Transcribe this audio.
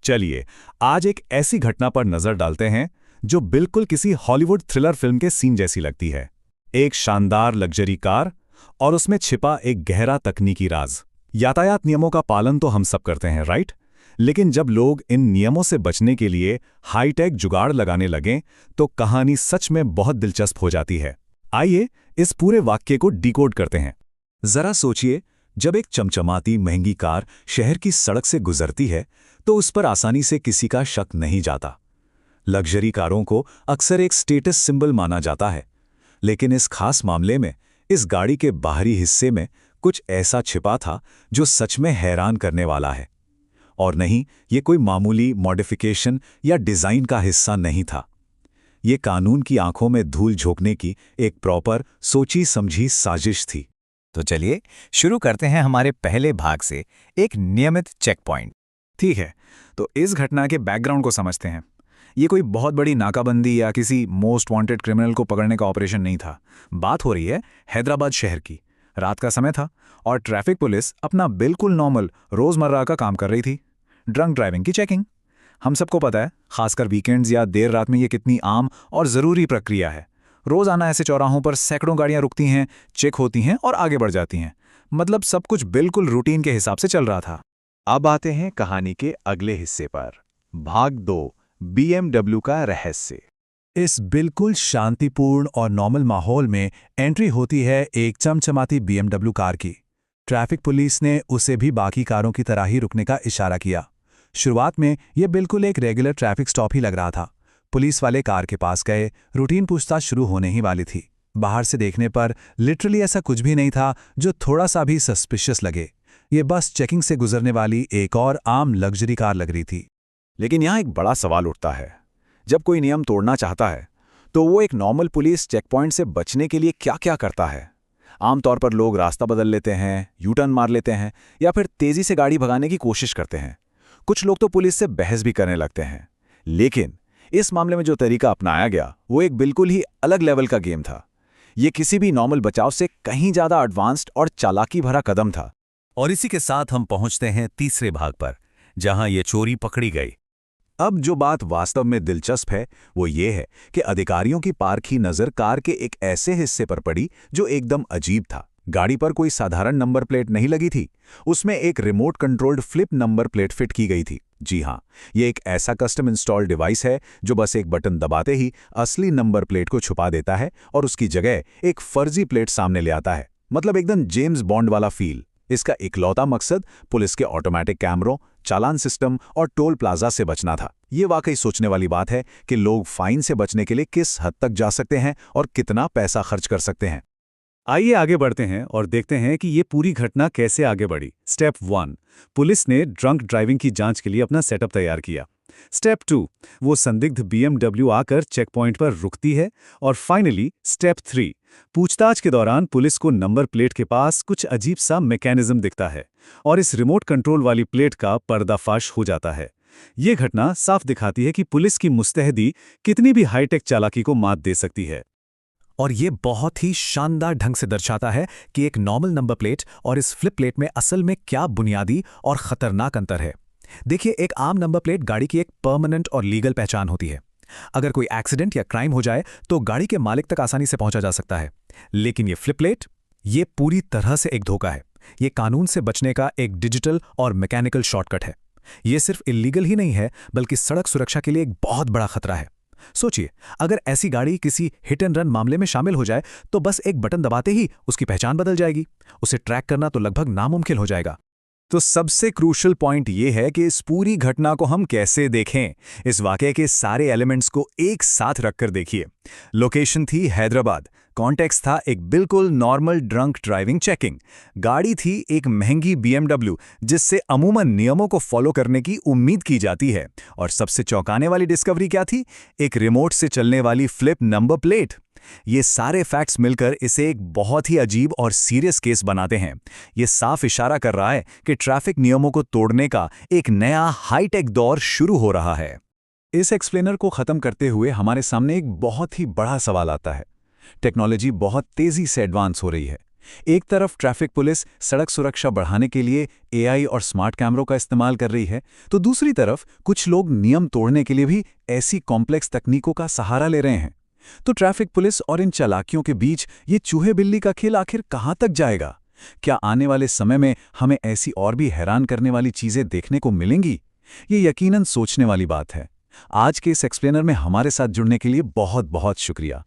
चलिए आज एक ऐसी घटना पर नजर डालते हैं जो बिल्कुल किसी हॉलीवुड थ्रिलर फिल्म के सीन जैसी लगती है। एक शानदार लग्जरी कार और उसमें छिपा एक गहरा तकनीकी राज। यातायात नियमों का पालन तो हम सब करते हैं, राइट? लेकिन जब लोग इन नियमों से बचने के लिए हाईटेक जुगाड़ लगाने लगें तो कहानी सच में बहुत दिलचस्प हो जाती है। आइए इस पूरे वाक्य को डिकोड करते हैं। जरा सोचिए, जब एक चमचमाती महंगी कार शहर की सड़क से गुजरती है तो उस पर आसानी से किसी का शक नहीं जाता। लग्जरी कारों को अक्सर एक स्टेटस सिंबल माना जाता है, लेकिन इस खास मामले में इस गाड़ी के बाहरी हिस्से में कुछ ऐसा छिपा था जो सच में हैरान करने वाला है। और नहीं, ये कोई मामूली मॉडिफिकेशन या डिज़ाइन का हिस्सा नहीं था। ये कानून की आंखों में धूल झोंकने की एक प्रॉपर सोची समझी साजिश थी। तो चलिए शुरू करते हैं हमारे पहले भाग से, एक नियमित चेक पॉइंट। ठीक है, तो इस घटना के बैकग्राउंड को समझते हैं। ये कोई बहुत बड़ी नाकाबंदी या किसी मोस्ट वांटेड क्रिमिनल को पकड़ने का ऑपरेशन नहीं था। बात हो रही है हैदराबाद शहर की। रात का समय था और ट्रैफिक पुलिस अपना बिल्कुल नॉर्मल रोजमर्रा का काम कर रही थी, ड्रंक ड्राइविंग की चेकिंग। हम सबको पता है, खासकर वीकेंड्स या देर रात में ये कितनी आम और ज़रूरी प्रक्रिया है। रोज़ाना ऐसे चौराहों पर सैकड़ों गाड़ियां रुकती हैं, चेक होती हैं और आगे बढ़ जाती हैं। मतलब सब कुछ बिल्कुल रूटीन के हिसाब से चल रहा था। अब आते हैं कहानी के अगले हिस्से पर। भाग 2, BMW का रहस्य। इस बिल्कुल शांतिपूर्ण और नॉर्मल माहौल में एंट्री होती है एक चमचमाती BMW कार की। ट्रैफिक पुलिस ने उसे भी बाकी कारों की तरह ही रुकने का इशारा किया। शुरुआत में यह बिल्कुल एक रेगुलर ट्रैफिक स्टॉप ही लग रहा था। पुलिस वाले कार के पास गए, रूटीन पूछताछ शुरू होने ही वाली थी। बाहर से देखने पर लिटरली ऐसा कुछ भी नहीं था जो थोड़ा सा भी सस्पिशियस लगे। ये बस चेकिंग से गुजरने वाली एक और आम लग्जरी कार लग रही थी। लेकिन यहाँ एक बड़ा सवाल उठता है, जब कोई नियम तोड़ना चाहता है तो वो एक नॉर्मल पुलिस चेकपॉइंट से बचने के लिए क्या क्या करता है? आमतौर पर लोग रास्ता बदल लेते हैं, यू टर्न मार लेते हैं या फिर तेजी से गाड़ी भगाने की कोशिश करते हैं। कुछ लोग तो पुलिस से बहस भी करने लगते हैं। लेकिन इस मामले में जो तरीका अपनाया गया वो एक बिल्कुल ही अलग लेवल का गेम था। ये किसी भी नॉर्मल बचाव से कहीं ज्यादा एडवांस्ड और चालाकी भरा कदम था। और इसी के साथ हम पहुंचते हैं तीसरे भाग पर, जहां ये चोरी पकड़ी गई। अब जो बात वास्तव में दिलचस्प है वो ये है कि अधिकारियों की पारखी नज़र कार के एक ऐसे हिस्से पर पड़ी जो एकदम अजीब था। गाड़ी पर कोई साधारण नंबर प्लेट नहीं लगी थी, उसमें एक remote controlled flip number plate fit की गई थी। जी हाँ, ये एक ऐसा कस्टम इंस्टॉल डिवाइस है जो बस एक बटन दबाते ही असली नंबर प्लेट को छुपा देता है और उसकी जगह एक फर्जी प्लेट सामने ले आता है। मतलब एकदम जेम्स बॉन्ड वाला फील। इसका इकलौता मकसद पुलिस के ऑटोमेटिक कैमरों, चालान सिस्टम और टोल प्लाजा से बचना था। ये वाकई सोचने वाली बात है कि लोग फाइन से बचने के लिए किस हद तक जा सकते हैं और कितना पैसा खर्च कर सकते हैं। आइए आगे बढ़ते हैं और देखते हैं कि ये पूरी घटना कैसे आगे बढ़ी। स्टेप 1, पुलिस ने ड्रंक ड्राइविंग की जांच के लिए अपना सेटअप तैयार किया। स्टेप 2, वो संदिग्ध BMW आकर चेक पॉइंट पर रुकती है। और फाइनली स्टेप 3, पूछताछ के दौरान पुलिस को नंबर प्लेट के पास कुछ अजीब सा मैकेनिज्म दिखता है और इस रिमोट कंट्रोल वाली प्लेट का पर्दाफाश हो जाता है। ये घटना साफ दिखाती है कि पुलिस की मुस्तैदी कितनी भी हाईटेक चालाकी को मात दे सकती है। और ये बहुत ही शानदार ढंग से दर्शाता है कि एक नॉर्मल नंबर प्लेट और इस फ्लिप प्लेट में असल में क्या बुनियादी और खतरनाक अंतर है। देखिए, एक आम नंबर प्लेट गाड़ी की एक परमानेंट और लीगल पहचान होती है। अगर कोई एक्सीडेंट या क्राइम हो जाए तो गाड़ी के मालिक तक आसानी से पहुंचा जा सकता है। लेकिन ये फ्लिप प्लेट, ये पूरी तरह से एक धोखा है। ये कानून से बचने का एक डिजिटल और मैकेनिकल शॉर्टकट है। ये सिर्फ इलीगल ही नहीं है, बल्कि सड़क सुरक्षा के लिए एक बहुत बड़ा खतरा है। सोचिए, अगर ऐसी गाड़ी किसी हिट एंड रन मामले में शामिल हो जाए तो बस एक बटन दबाते ही उसकी पहचान बदल जाएगी। उसे ट्रैक करना तो लगभग नामुमकिन हो जाएगा। तो सबसे क्रूशल पॉइंट ये है कि इस पूरी घटना को हम कैसे देखें। इस वाकये के सारे एलिमेंट्स को एक साथ रखकर देखिए। लोकेशन थी हैदराबाद, कॉन्टेक्स्ट था एक बिल्कुल नॉर्मल ड्रंक ड्राइविंग चेकिंग, गाड़ी थी एक महंगी BMW जिससे अमूमन नियमों को फॉलो करने की उम्मीद की जाती है, और सबसे चौंकाने वाली डिस्कवरी क्या थी? एक रिमोट से चलने वाली फ्लिप नंबर प्लेट। ये सारे फैक्ट्स मिलकर इसे एक बहुत ही अजीब और सीरियस केस बनाते हैं। ये साफ इशारा कर रहा है कि ट्रैफिक नियमों को तोड़ने का एक नया हाईटेक दौर शुरू हो रहा है। इस एक्सप्लेनर को खत्म करते हुए हमारे सामने एक बहुत ही बड़ा सवाल आता है। टेक्नोलॉजी बहुत तेजी से एडवांस हो रही है, एक तरफ ट्रैफिक पुलिस सड़क सुरक्षा बढ़ाने के लिए एआई और स्मार्ट कैमरों का इस्तेमाल कर रही है, तो दूसरी तरफ कुछ लोग नियम तोड़ने के लिए भी ऐसी कॉम्प्लेक्स तकनीकों का सहारा ले रहे हैं। तो ट्रैफिक पुलिस और इन चालाकियों के बीच ये चूहे बिल्ली का खेल आखिर कहाँ तक जाएगा? क्या आने वाले समय में हमें ऐसी और भी हैरान करने वाली चीजें देखने को मिलेंगी? ये यकीनन सोचने वाली बात है। आज के इस एक्सप्लेनर में हमारे साथ जुड़ने के लिए बहुत बहुत शुक्रिया।